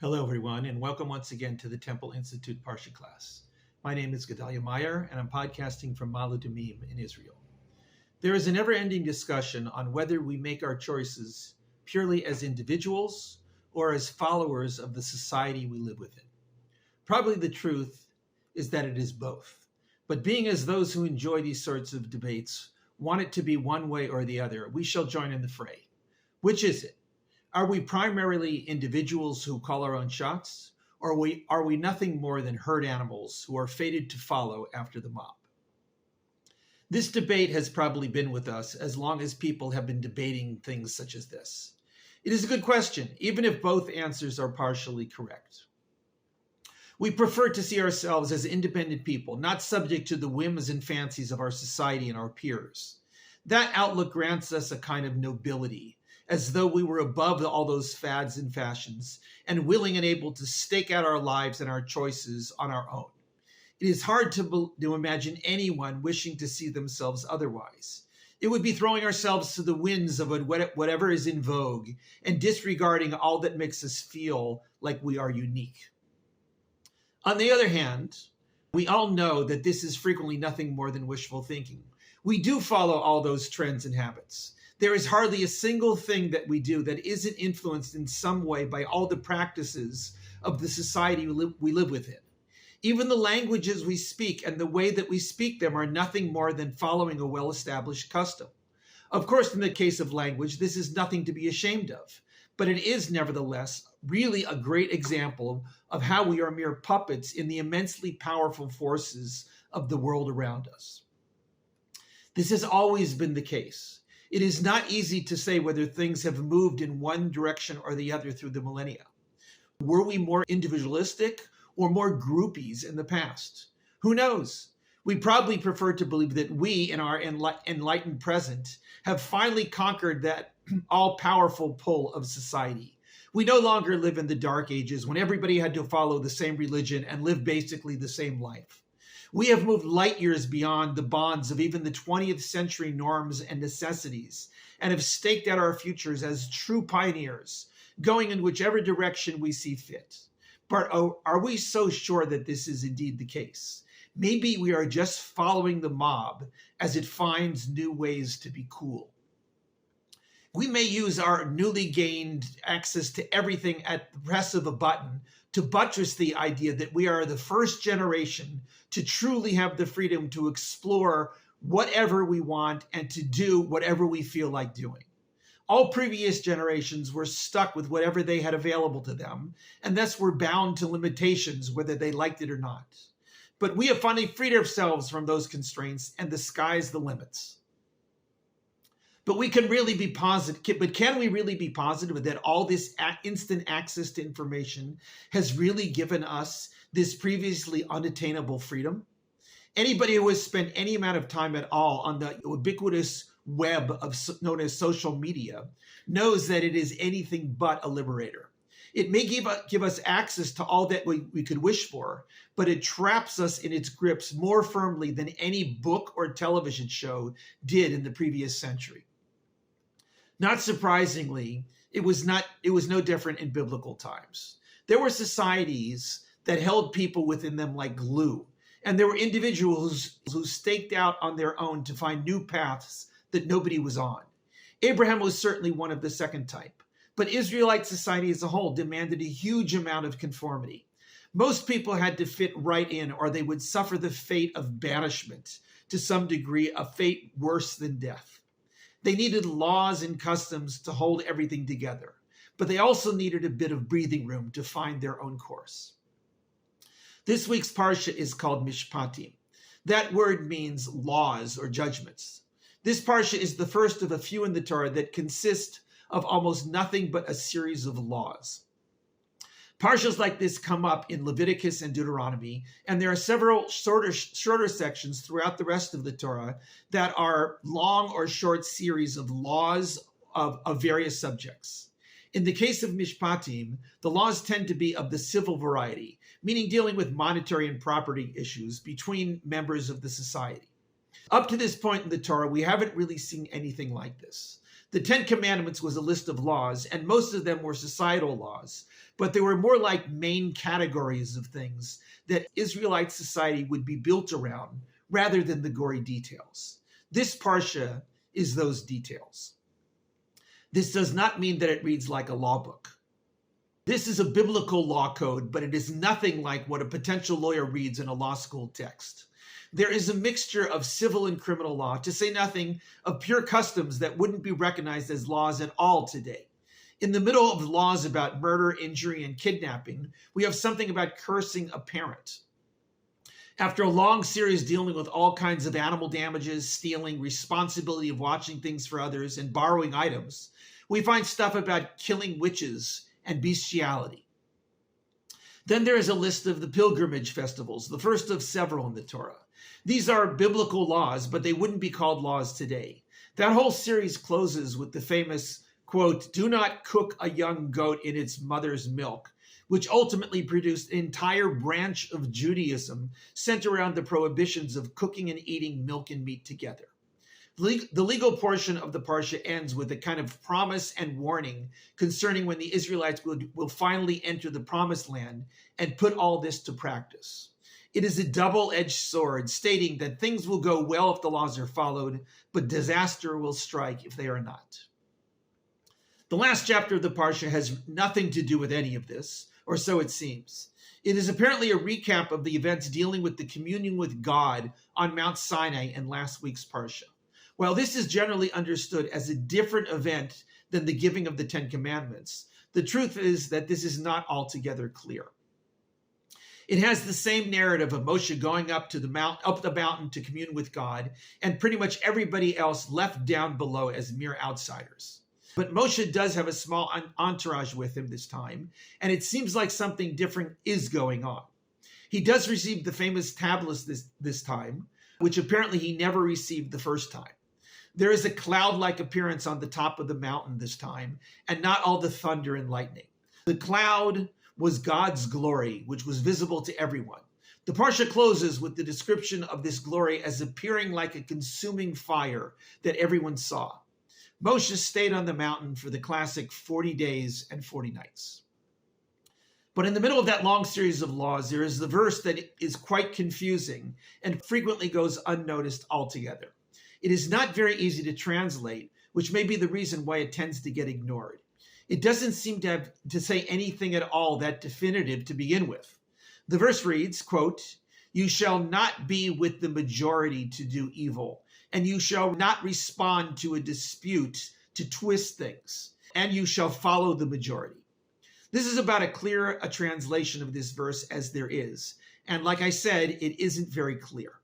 Hello, everyone, and welcome once again to the Temple Institute Parsha class. My name is Gedalia Meyer, and I'm podcasting from Ma'ale Adumim in Israel. There is a never-ending discussion on whether we make our choices purely as individuals or as followers of the society we live within. Probably the truth is that it is both. But being as those who enjoy these sorts of debates want it to be one way or the other, we shall join in the fray. Which is it? Are we primarily individuals who call our own shots, or are we nothing more than herd animals who are fated to follow after the mob? This debate has probably been with us as long as people have been debating things such as this. It is a good question, even if both answers are partially correct. We prefer to see ourselves as independent people, not subject to the whims and fancies of our society and our peers. That outlook grants us a kind of nobility, as though we were above all those fads and fashions and willing and able to stake out our lives and our choices on our own. It is hard to imagine anyone wishing to see themselves otherwise. It would be throwing ourselves to the winds of whatever is in vogue and disregarding all that makes us feel like we are unique. On the other hand, we all know that this is frequently nothing more than wishful thinking. We do follow all those trends and habits. There is hardly a single thing that we do that isn't influenced in some way by all the practices of the society we live within. Even the languages we speak and the way that we speak them are nothing more than following a well-established custom. Of course, in the case of language, this is nothing to be ashamed of, but it is nevertheless really a great example of how we are mere puppets in the immensely powerful forces of the world around us. This has always been the case. It is not easy to say whether things have moved in one direction or the other through the millennia. Were we more individualistic or more groupies in the past? Who knows? We probably prefer to believe that we, in our enlightened present, have finally conquered that all-powerful pull of society. We no longer live in the dark ages when everybody had to follow the same religion and live basically the same life. We have moved light years beyond the bonds of even the 20th century norms and necessities and have staked out our futures as true pioneers, going in whichever direction we see fit. But are we so sure that this is indeed the case? Maybe we are just following the mob as it finds new ways to be cool. We may use our newly gained access to everything at the press of a button to buttress the idea that we are the first generation to truly have the freedom to explore whatever we want and to do whatever we feel like doing. All previous generations were stuck with whatever they had available to them, and thus were bound to limitations whether they liked it or not. But we have finally freed ourselves from those constraints, and the sky's the limits. But we can really be positive. But can we really be positive that all this instant access to information has really given us this previously unattainable freedom? Anybody who has spent any amount of time at all on the ubiquitous web known as social media knows that it is anything but a liberator. It may give us access to all that we could wish for, but it traps us in its grips more firmly than any book or television show did in the previous century. Not surprisingly, it was no different in biblical times. There were societies that held people within them like glue, and there were individuals who staked out on their own to find new paths that nobody was on. Abraham was certainly one of the second type, but Israelite society as a whole demanded a huge amount of conformity. Most people had to fit right in, or they would suffer the fate of banishment, to some degree, a fate worse than death. They needed laws and customs to hold everything together, but they also needed a bit of breathing room to find their own course. This week's Parsha is called Mishpatim. That word means laws or judgments. This Parsha is the first of a few in the Torah that consist of almost nothing but a series of laws. Parshas like this come up in Leviticus and Deuteronomy, and there are several shorter sections throughout the rest of the Torah that are long or short series of laws of various subjects. In the case of Mishpatim, the laws tend to be of the civil variety, meaning dealing with monetary and property issues between members of the society. Up to this point in the Torah, we haven't really seen anything like this. The Ten Commandments was a list of laws, and most of them were societal laws, but they were more like main categories of things that Israelite society would be built around rather than the gory details. This Parsha is those details. This does not mean that it reads like a law book. This is a biblical law code, but it is nothing like what a potential lawyer reads in a law school text. There is a mixture of civil and criminal law, to say nothing of pure customs that wouldn't be recognized as laws at all today. In the middle of laws about murder, injury, and kidnapping, we have something about cursing a parent. After a long series dealing with all kinds of animal damages, stealing, responsibility of watching things for others, and borrowing items, we find stuff about killing witches and bestiality. Then there is a list of the pilgrimage festivals, the first of several in the Torah. These are biblical laws, but they wouldn't be called laws today. That whole series closes with the famous, quote, "Do not cook a young goat in its mother's milk," which ultimately produced an entire branch of Judaism centered around the prohibitions of cooking and eating milk and meat together. The legal portion of the Parsha ends with a kind of promise and warning concerning when the Israelites will finally enter the promised land and put all this to practice. It is a double-edged sword stating that things will go well if the laws are followed, but disaster will strike if they are not. The last chapter of the Parsha has nothing to do with any of this, or so it seems. It is apparently a recap of the events dealing with the communion with God on Mount Sinai in last week's Parsha. While this is generally understood as a different event than the giving of the Ten Commandments, the truth is that this is not altogether clear. It has the same narrative of Moshe going up the mountain to commune with God, and pretty much everybody else left down below as mere outsiders. But Moshe does have a small entourage with him this time, and it seems like something different is going on. He does receive the famous tablets this time, which apparently he never received the first time. There is a cloud-like appearance on the top of the mountain this time, and not all the thunder and lightning. The cloud was God's glory, which was visible to everyone. The Parsha closes with the description of this glory as appearing like a consuming fire that everyone saw. Moshe stayed on the mountain for the classic 40 days and 40 nights. But in the middle of that long series of laws, there is the verse that is quite confusing and frequently goes unnoticed altogether. It is not very easy to translate, which may be the reason why it tends to get ignored. It doesn't seem to say anything at all that definitive to begin with. The verse reads, quote, "You shall not be with the majority to do evil, and you shall not respond to a dispute to twist things, and you shall follow the majority." This is about as clear a translation of this verse as there is. And like I said, it isn't very clear.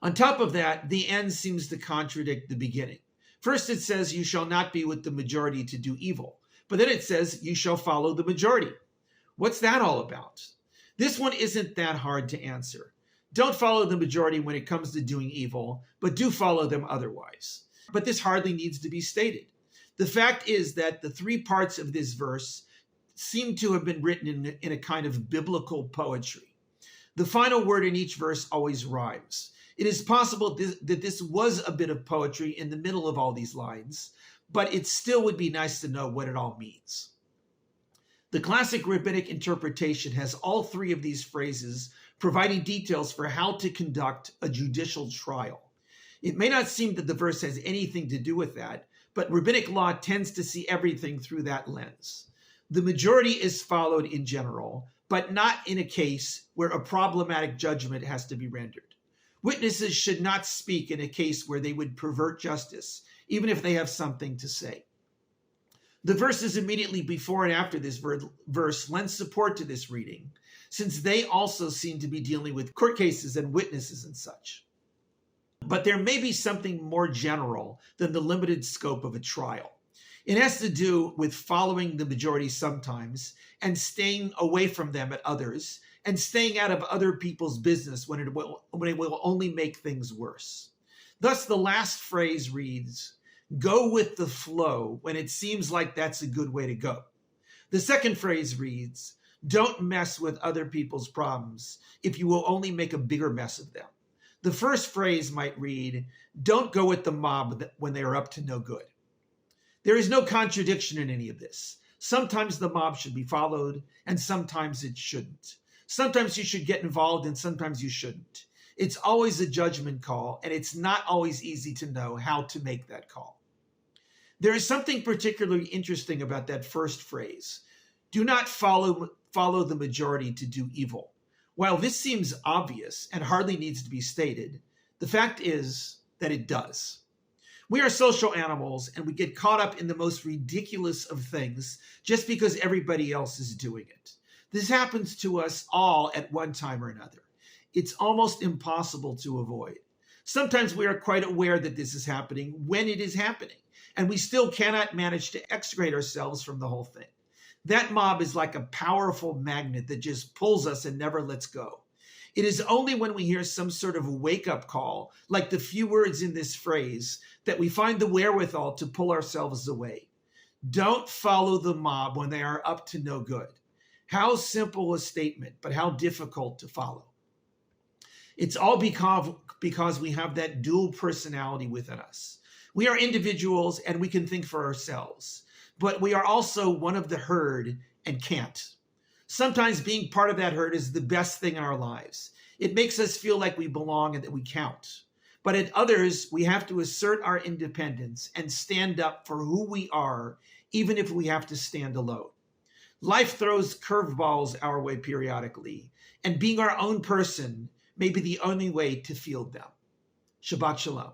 On top of that, the end seems to contradict the beginning. First, it says, "You shall not be with the majority to do evil." But then it says, "You shall follow the majority." What's that all about? This one isn't that hard to answer. Don't follow the majority when it comes to doing evil, but do follow them otherwise. But this hardly needs to be stated. The fact is that the three parts of this verse seem to have been written in a kind of biblical poetry. The final word in each verse always rhymes. It is possible that this was a bit of poetry in the middle of all these lines, but it still would be nice to know what it all means. The classic rabbinic interpretation has all three of these phrases providing details for how to conduct a judicial trial. It may not seem that the verse has anything to do with that, but rabbinic law tends to see everything through that lens. The majority is followed in general, but not in a case where a problematic judgment has to be rendered. Witnesses should not speak in a case where they would pervert justice, even if they have something to say. The verses immediately before and after this verse lend support to this reading, since they also seem to be dealing with court cases and witnesses and such. But there may be something more general than the limited scope of a trial. It has to do with following the majority sometimes and staying away from them at others, and staying out of other people's business when it will only make things worse. Thus, the last phrase reads, "Go with the flow when it seems like that's a good way to go." The second phrase reads, "Don't mess with other people's problems if you will only make a bigger mess of them." The first phrase might read, "Don't go with the mob when they are up to no good." There is no contradiction in any of this. Sometimes the mob should be followed, and sometimes it shouldn't. Sometimes you should get involved, and sometimes you shouldn't. It's always a judgment call, and it's not always easy to know how to make that call. There is something particularly interesting about that first phrase. Do not follow the majority to do evil. While this seems obvious and hardly needs to be stated, the fact is that it does. We are social animals, and we get caught up in the most ridiculous of things just because everybody else is doing it. This happens to us all at one time or another. It's almost impossible to avoid. Sometimes we are quite aware that this is happening when it is happening, and we still cannot manage to extricate ourselves from the whole thing. That mob is like a powerful magnet that just pulls us and never lets go. It is only when we hear some sort of wake-up call, like the few words in this phrase, that we find the wherewithal to pull ourselves away. Don't follow the mob when they are up to no good. How simple a statement, but how difficult to follow. It's all because we have that dual personality within us. We are individuals and we can think for ourselves, but we are also one of the herd and can't. Sometimes being part of that herd is the best thing in our lives. It makes us feel like we belong and that we count. But at others, we have to assert our independence and stand up for who we are, even if we have to stand alone. Life throws curveballs our way periodically, and being our own person may be the only way to field them. Shabbat Shalom.